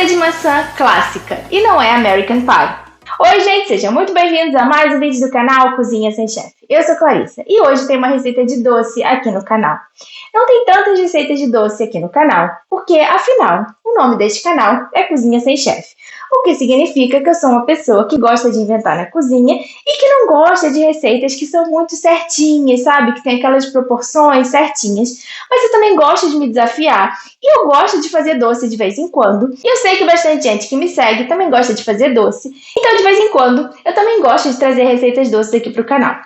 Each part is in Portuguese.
de maçã clássica e não é American Pie. Oi gente, sejam muito bem-vindos a mais um vídeo do canal Cozinha Sem Chefe. Eu sou Clarissa e hoje tem uma receita de doce aqui no canal. Não tem tantas receitas de doce aqui no canal, porque afinal, o nome deste canal é Cozinha Sem Chefe. O que significa que eu sou uma pessoa que gosta de inventar na cozinha e que não gosta de receitas que são muito certinhas, sabe? Que tem aquelas proporções certinhas. Mas eu também gosto de me desafiar e eu gosto de fazer doce de vez em quando. E eu sei que bastante gente que me segue também gosta de fazer doce. Então, de vez em quando, eu também gosto de trazer receitas doces aqui para o canal.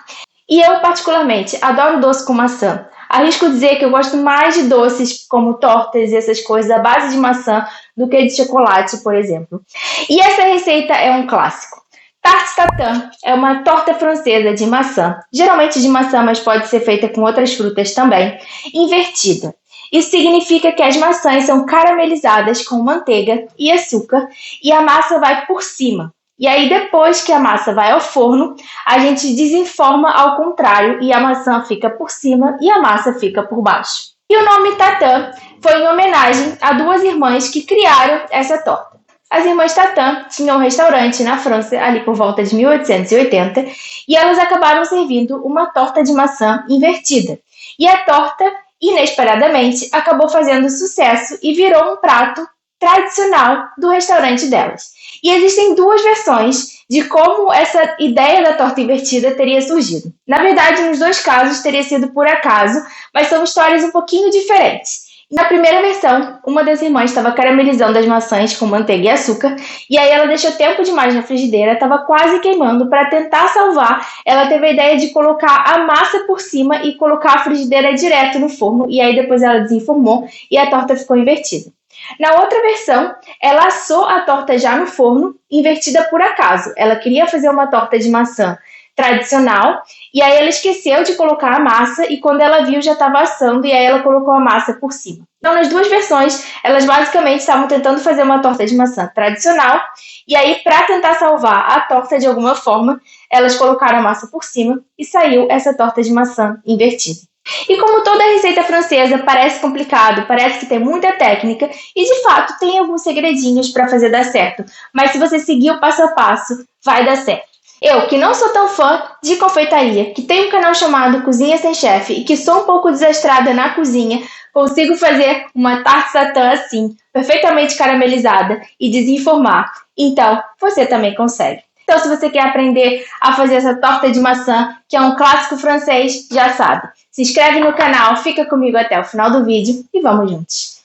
E eu, particularmente, adoro doce com maçã. Arrisco dizer que eu gosto mais de doces como tortas e essas coisas à base de maçã do que de chocolate, por exemplo. E essa receita é um clássico. Tarte tatin é uma torta francesa de maçã, geralmente de maçã, mas pode ser feita com outras frutas também, invertida. Isso significa que as maçãs são caramelizadas com manteiga e açúcar e a massa vai por cima. E aí, depois que a massa vai ao forno, a gente desenforma ao contrário e a maçã fica por cima e a massa fica por baixo. E o nome tatin foi em homenagem a duas irmãs que criaram essa torta. As irmãs Tatin tinham um restaurante na França, ali por volta de 1880, e elas acabaram servindo uma torta de maçã invertida. E a torta, inesperadamente, acabou fazendo sucesso e virou um prato tradicional do restaurante delas. E existem duas versões de como essa ideia da torta invertida teria surgido. Na verdade, nos dois casos teria sido por acaso, mas são histórias um pouquinho diferentes. Na primeira versão, uma das irmãs estava caramelizando as maçãs com manteiga e açúcar, e aí ela deixou tempo demais na frigideira, estava quase queimando. Para tentar salvar, ela teve a ideia de colocar a massa por cima e colocar a frigideira direto no forno, e aí depois ela desenformou e a torta ficou invertida. Na outra versão, ela assou a torta já no forno, invertida por acaso. Ela queria fazer uma torta de maçã tradicional, e aí ela esqueceu de colocar a massa, e quando ela viu já estava assando, e aí ela colocou a massa por cima. Então, nas duas versões, elas basicamente estavam tentando fazer uma torta de maçã tradicional, e aí, para tentar salvar a torta de alguma forma, elas colocaram a massa por cima, e saiu essa torta de maçã invertida. E como toda receita francesa parece complicado, parece que tem muita técnica e de fato tem alguns segredinhos para fazer dar certo, mas se você seguir o passo a passo, vai dar certo. Eu, que não sou tão fã de confeitaria, que tenho um canal chamado Cozinha Sem Chefe e que sou um pouco desastrada na cozinha, consigo fazer uma tarte tatin assim, perfeitamente caramelizada e desenformar. Então, você também consegue. Então, se você quer aprender a fazer essa torta de maçã, que é um clássico francês, já sabe. Se inscreve no canal, fica comigo até o final do vídeo e vamos juntos!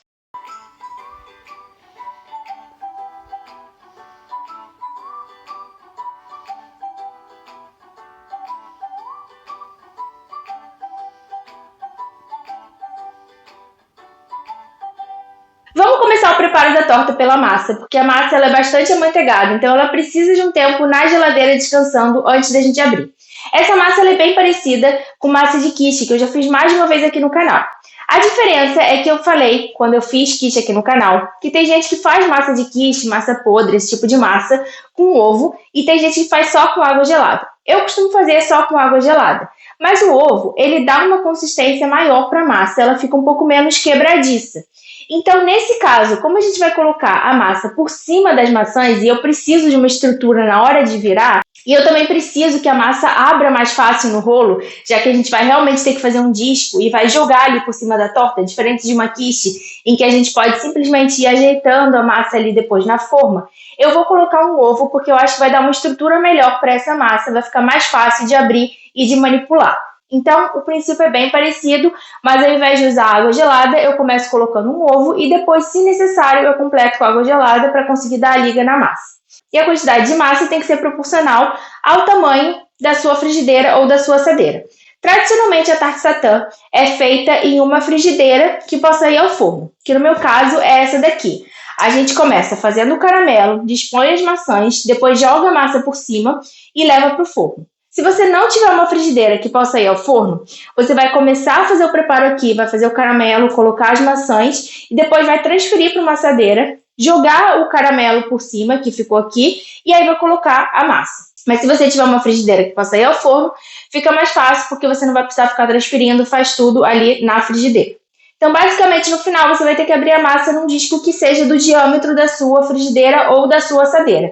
Vamos começar o preparo da torta pela massa, porque a massa ela é bastante amanteigada, então ela precisa de um tempo na geladeira descansando antes da gente abrir. Essa massa ela é bem parecida com massa de quiche, que eu já fiz mais de uma vez aqui no canal. A diferença é que eu falei, quando eu fiz quiche aqui no canal, que tem gente que faz massa de quiche, massa podre, esse tipo de massa, com ovo, e tem gente que faz só com água gelada. Eu costumo fazer só com água gelada. Mas o ovo, ele dá uma consistência maior para a massa, ela fica um pouco menos quebradiça. Então, nesse caso, como a gente vai colocar a massa por cima das maçãs e eu preciso de uma estrutura na hora de virar, e eu também preciso que a massa abra mais fácil no rolo, já que a gente vai realmente ter que fazer um disco e vai jogar ali por cima da torta, diferente de uma quiche, em que a gente pode simplesmente ir ajeitando a massa ali depois na forma. Eu vou colocar um ovo porque eu acho que vai dar uma estrutura melhor para essa massa, vai ficar mais fácil de abrir e de manipular. Então, o princípio é bem parecido, mas ao invés de usar água gelada, eu começo colocando um ovo e depois, se necessário, eu completo com água gelada para conseguir dar a liga na massa. E a quantidade de massa tem que ser proporcional ao tamanho da sua frigideira ou da sua assadeira. Tradicionalmente, a tarte tatin é feita em uma frigideira que possa ir ao forno, que no meu caso é essa daqui. A gente começa fazendo o caramelo, dispõe as maçãs, depois joga a massa por cima e leva para o forno. Se você não tiver uma frigideira que possa ir ao forno, você vai começar a fazer o preparo aqui, vai fazer o caramelo, colocar as maçãs e depois vai transferir para uma assadeira, jogar o caramelo por cima, que ficou aqui, e aí vai colocar a massa. Mas se você tiver uma frigideira que possa ir ao forno, fica mais fácil porque você não vai precisar ficar transferindo, faz tudo ali na frigideira. Então, basicamente, no final, você vai ter que abrir a massa num disco que seja do diâmetro da sua frigideira ou da sua assadeira.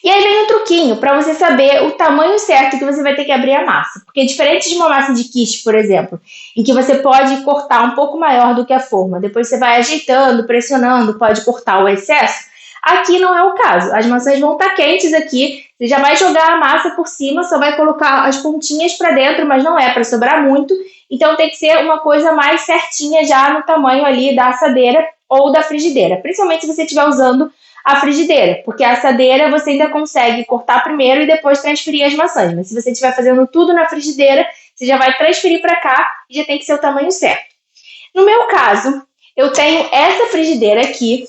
E aí vem um truquinho para você saber o tamanho certo que você vai ter que abrir a massa. Porque diferente de uma massa de quiche, por exemplo, em que você pode cortar um pouco maior do que a forma, depois você vai ajeitando, pressionando, pode cortar o excesso, aqui não é o caso. As maçãs vão estar quentes aqui, você já vai jogar a massa por cima, só vai colocar as pontinhas para dentro, mas não é para sobrar muito. Então tem que ser uma coisa mais certinha já no tamanho ali da assadeira ou da frigideira, principalmente se você estiver usando a frigideira, porque a assadeira você ainda consegue cortar primeiro e depois transferir as maçãs, mas se você estiver fazendo tudo na frigideira, você já vai transferir para cá e já tem que ser o tamanho certo. No meu caso, eu tenho essa frigideira aqui,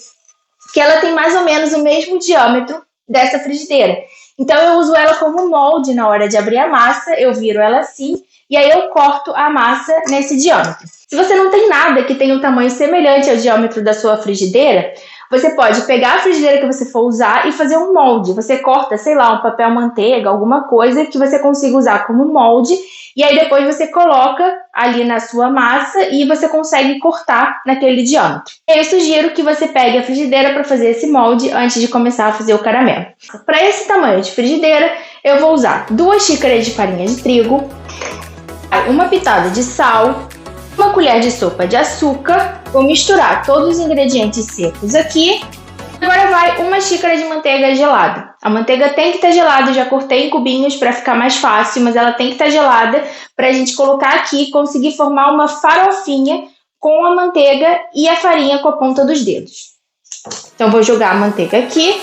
que ela tem mais ou menos o mesmo diâmetro dessa frigideira. Então eu uso ela como molde na hora de abrir a massa, eu viro ela assim, e aí eu corto a massa nesse diâmetro. Se você não tem nada que tenha um tamanho semelhante ao diâmetro da sua frigideira, você pode pegar a frigideira que você for usar e fazer um molde. Você corta, sei lá, um papel manteiga, alguma coisa que você consiga usar como molde, e aí depois você coloca ali na sua massa e você consegue cortar naquele diâmetro. Eu sugiro que você pegue a frigideira para fazer esse molde antes de começar a fazer o caramelo. Para esse tamanho de frigideira, eu vou usar 2 xícaras de farinha de trigo, uma pitada de sal, uma colher de sopa de açúcar. Vou misturar todos os ingredientes secos aqui. Agora vai 1 xícara de manteiga gelada. A manteiga tem que estar gelada, eu já cortei em cubinhos para ficar mais fácil, mas ela tem que estar gelada para a gente colocar aqui e conseguir formar uma farofinha com a manteiga e a farinha com a ponta dos dedos. Então vou jogar a manteiga aqui.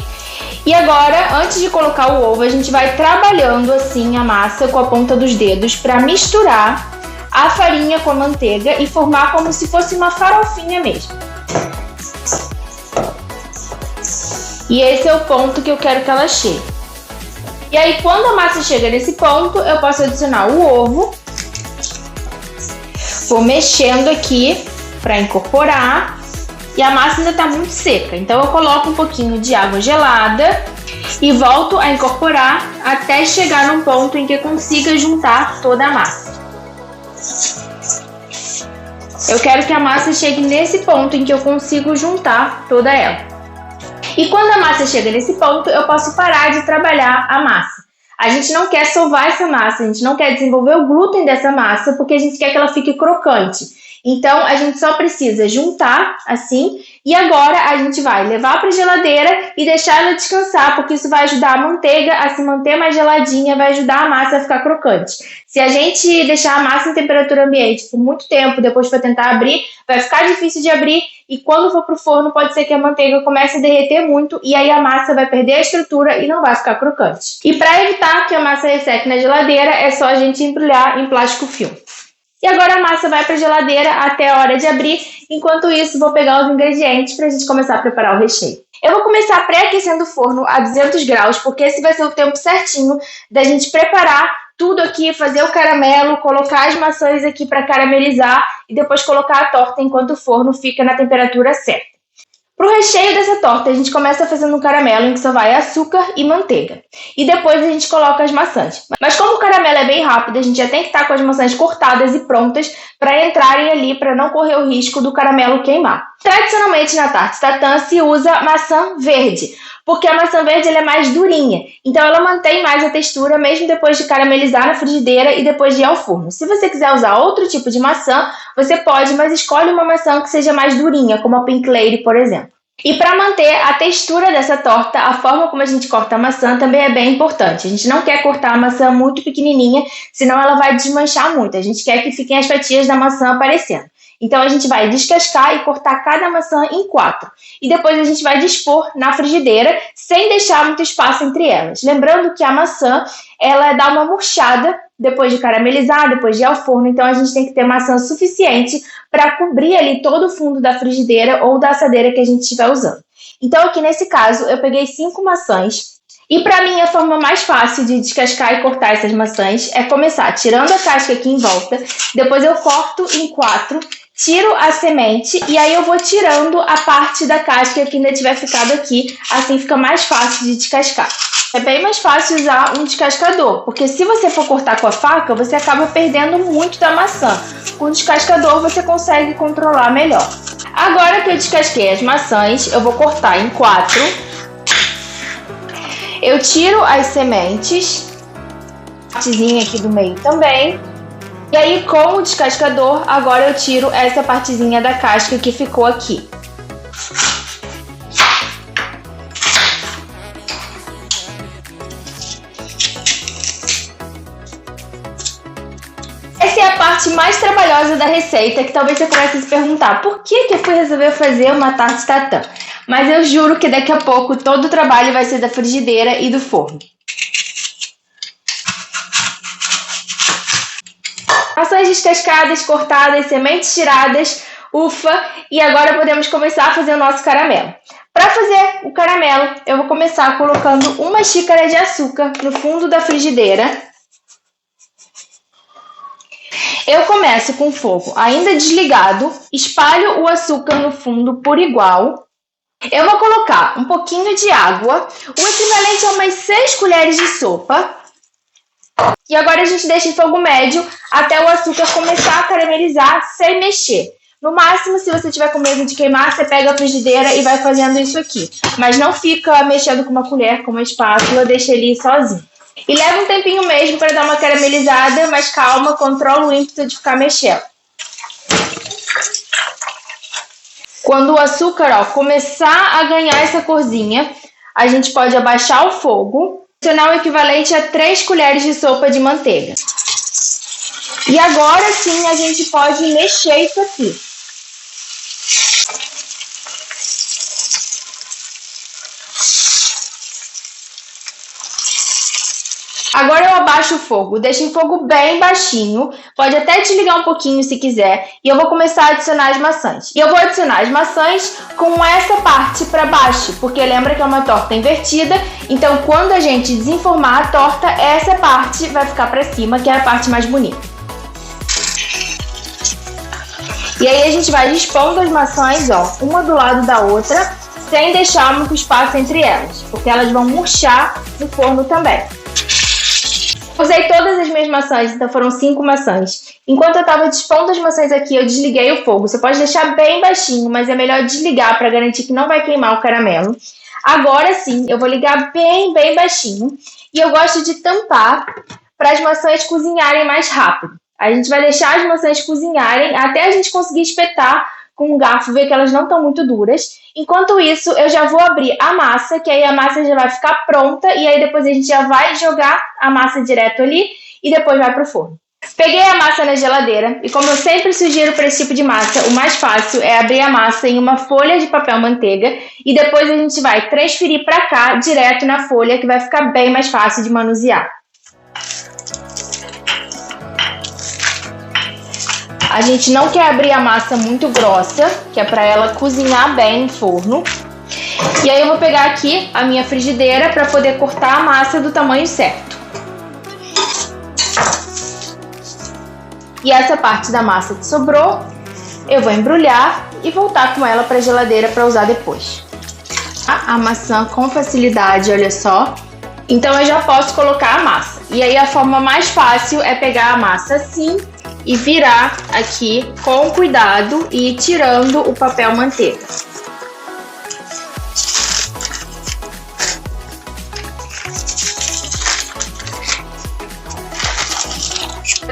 E agora, antes de colocar o ovo, a gente vai trabalhando assim a massa com a ponta dos dedos para misturar a farinha com a manteiga e formar como se fosse uma farofinha mesmo. E esse é o ponto que eu quero que ela chegue. E aí, quando a massa chega nesse ponto, eu posso adicionar o ovo. Vou mexendo aqui para incorporar. E a massa ainda está muito seca, então eu coloco um pouquinho de água gelada e volto a incorporar até chegar num ponto em que eu consiga juntar toda a massa. Eu quero que a massa chegue nesse ponto em que eu consigo juntar toda ela. E quando a massa chega nesse ponto, eu posso parar de trabalhar a massa. A gente não quer sovar essa massa, a gente não quer desenvolver o glúten dessa massa, porque a gente quer que ela fique crocante. Então, a gente só precisa juntar assim, e agora a gente vai levar para a geladeira e deixar ela descansar, porque isso vai ajudar a manteiga a se manter mais geladinha, vai ajudar a massa a ficar crocante. Se a gente deixar a massa em temperatura ambiente por muito tempo, depois para tentar abrir, vai ficar difícil de abrir, e quando for para o forno pode ser que a manteiga comece a derreter muito, e aí a massa vai perder a estrutura e não vai ficar crocante. E para evitar que a massa resseque na geladeira, é só a gente embrulhar em plástico filme. E agora a massa vai para a geladeira até a hora de abrir. Enquanto isso, vou pegar os ingredientes para a gente começar a preparar o recheio. Eu vou começar pré-aquecendo o forno a 200 graus, porque esse vai ser o tempo certinho da gente preparar tudo aqui, fazer o caramelo, colocar as maçãs aqui para caramelizar e depois colocar a torta enquanto o forno fica na temperatura certa. Para o recheio dessa torta, a gente começa fazendo um caramelo em que só vai açúcar e manteiga. E depois a gente coloca as maçãs. Mas como o caramelo é bem rápido, a gente já tem que estar com as maçãs cortadas e prontas para entrarem ali, para não correr o risco do caramelo queimar. Tradicionalmente na tarte tatin se usa maçã verde, porque a maçã verde ela é mais durinha. Então ela mantém mais a textura mesmo depois de caramelizar na frigideira e depois de ir ao forno. Se você quiser usar outro tipo de maçã, você pode, mas escolhe uma maçã que seja mais durinha, como a Pink Lady, por exemplo. E para manter a textura dessa torta, a forma como a gente corta a maçã também é bem importante. A gente não quer cortar a maçã muito pequenininha, senão ela vai desmanchar muito. A gente quer que fiquem as fatias da maçã aparecendo. Então a gente vai descascar e cortar cada maçã em 4. E depois a gente vai dispor na frigideira, sem deixar muito espaço entre elas. Lembrando que a maçã, ela dá uma murchada depois de caramelizar, depois de ir ao forno. Então a gente tem que ter maçã suficiente para cobrir ali todo o fundo da frigideira ou da assadeira que a gente estiver usando. Então aqui nesse caso eu peguei 5 maçãs. E para mim a forma mais fácil de descascar e cortar essas maçãs é começar tirando a casca aqui em volta. Depois eu corto em 4. Tiro a semente e aí eu vou tirando a parte da casca que ainda tiver ficado aqui, assim fica mais fácil de descascar. É bem mais fácil usar um descascador, porque se você for cortar com a faca, você acaba perdendo muito da maçã. Com o descascador você consegue controlar melhor. Agora que eu descasquei as maçãs, eu vou cortar em 4. Eu tiro as sementes, partezinha aqui do meio também. E aí com o descascador, agora eu tiro essa partezinha da casca que ficou aqui. Essa é a parte mais trabalhosa da receita, que talvez você comece a se perguntar por que eu fui resolver fazer uma tarte tatã. Mas eu juro que daqui a pouco todo o trabalho vai ser da frigideira e do forno. Maçãs descascadas, cortadas, sementes tiradas, ufa! E agora podemos começar a fazer o nosso caramelo. Para fazer o caramelo, eu vou começar colocando uma xícara de açúcar no fundo da frigideira. Eu começo com o fogo ainda desligado, espalho o açúcar no fundo por igual. Eu vou colocar um pouquinho de água, o equivalente a umas 6 colheres de sopa. E agora a gente deixa em fogo médio até o açúcar começar a caramelizar sem mexer. No máximo, se você tiver com medo de queimar, você pega a frigideira e vai fazendo isso aqui. Mas não fica mexendo com uma colher, com uma espátula, deixa ele sozinho. E leva um tempinho mesmo para dar uma caramelizada, mas calma, controla o ímpeto de ficar mexendo. Quando o açúcar começar a ganhar essa corzinha, a gente pode abaixar o fogo, adicionar o equivalente a 3 colheres de sopa de manteiga. E agora sim a gente pode mexer isso aqui. Agora eu abaixo o fogo, deixo em fogo bem baixinho, pode até desligar um pouquinho se quiser, e eu vou começar a adicionar as maçãs. E eu vou adicionar as maçãs com essa parte para baixo, porque lembra que é uma torta invertida, então quando a gente desenformar a torta, essa parte vai ficar para cima, que é a parte mais bonita. E aí a gente vai dispondo as maçãs, uma do lado da outra, sem deixar muito espaço entre elas, porque elas vão murchar no forno também. Usei todas as minhas maçãs, então foram 5 maçãs. Enquanto eu estava dispondo as maçãs aqui, eu desliguei o fogo. Você pode deixar bem baixinho, mas é melhor desligar para garantir que não vai queimar o caramelo. Agora sim, eu vou ligar bem baixinho. E eu gosto de tampar para as maçãs cozinharem mais rápido. A gente vai deixar as maçãs cozinharem até a gente conseguir espetar com um garfo, ver que elas não estão muito duras. Enquanto isso, eu já vou abrir a massa, que aí a massa já vai ficar pronta, e aí depois a gente já vai jogar a massa direto ali e depois vai pro forno. Peguei a massa na geladeira e, como eu sempre sugiro para esse tipo de massa, o mais fácil é abrir a massa em uma folha de papel manteiga e depois a gente vai transferir para cá, direto na folha, que vai ficar bem mais fácil de manusear. A gente não quer abrir a massa muito grossa, que é para ela cozinhar bem no forno. E aí eu vou pegar aqui a minha frigideira para poder cortar a massa do tamanho certo. E essa parte da massa que sobrou, eu vou embrulhar e voltar com ela para a geladeira para usar depois. A maçã com facilidade, olha só. Então eu já posso colocar a massa. E aí a forma mais fácil é pegar a massa assim e virar aqui com cuidado e ir tirando o papel manteiga.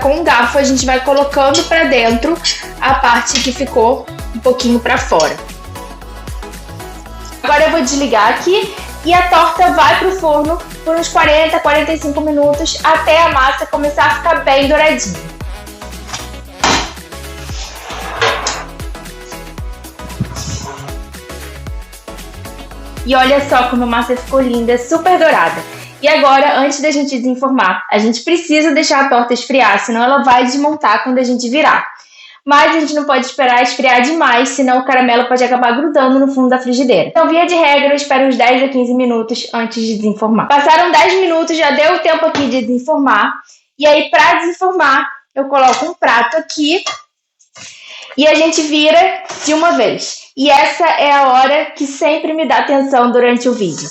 Com um garfo a gente vai colocando para dentro a parte que ficou um pouquinho para fora. Agora eu vou desligar aqui e a torta vai para o forno por uns 40, 45 minutos até a massa começar a ficar bem douradinha. E olha só como a massa ficou linda, super dourada. E agora, antes da gente desenformar, a gente precisa deixar a torta esfriar, senão ela vai desmontar quando a gente virar. Mas a gente não pode esperar esfriar demais, senão o caramelo pode acabar grudando no fundo da frigideira. Então, via de regra, eu espero uns 10 a 15 minutos antes de desenformar. Passaram 10 minutos, já deu o tempo aqui de desenformar. E aí, para desenformar, eu coloco um prato aqui e a gente vira de uma vez. E essa é a hora que sempre me dá atenção durante o vídeo.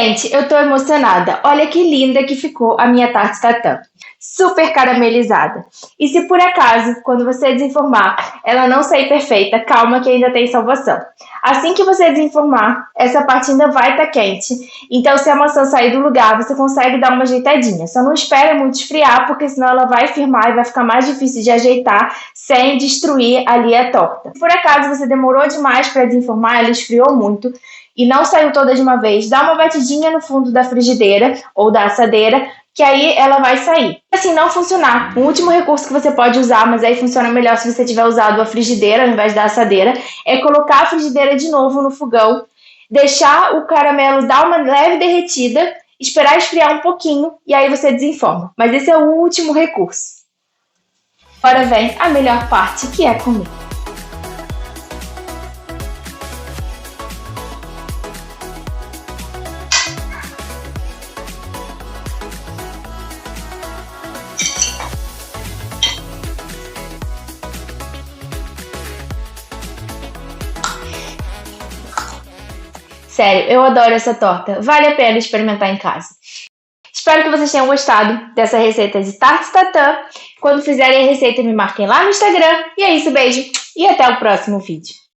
Gente, eu tô emocionada. Olha que linda que ficou a minha tarte tatã. Super caramelizada. E se por acaso, quando você desenformar, ela não sair perfeita, calma que ainda tem salvação. Assim que você desenformar, essa parte ainda vai estar quente. Então, se a maçã sair do lugar, você consegue dar uma ajeitadinha. Só não espere muito esfriar, porque senão ela vai firmar e vai ficar mais difícil de ajeitar sem destruir ali a torta. Se por acaso você demorou demais para desenformar, ela esfriou muito e não saiu toda de uma vez, dá uma batidinha no fundo da frigideira ou da assadeira, que aí ela vai sair. Assim, não funcionar. Um último recurso que você pode usar, mas aí funciona melhor se você tiver usado a frigideira ao invés da assadeira, é colocar a frigideira de novo no fogão, deixar o caramelo dar uma leve derretida, esperar esfriar um pouquinho e aí você desenforma. Mas esse é o último recurso. Agora vem a melhor parte, que é comer. Sério, eu adoro essa torta. Vale a pena experimentar em casa. Espero que vocês tenham gostado dessa receita de tarte tatã. Quando fizerem a receita, me marquem lá no Instagram. E é isso, beijo e até o próximo vídeo.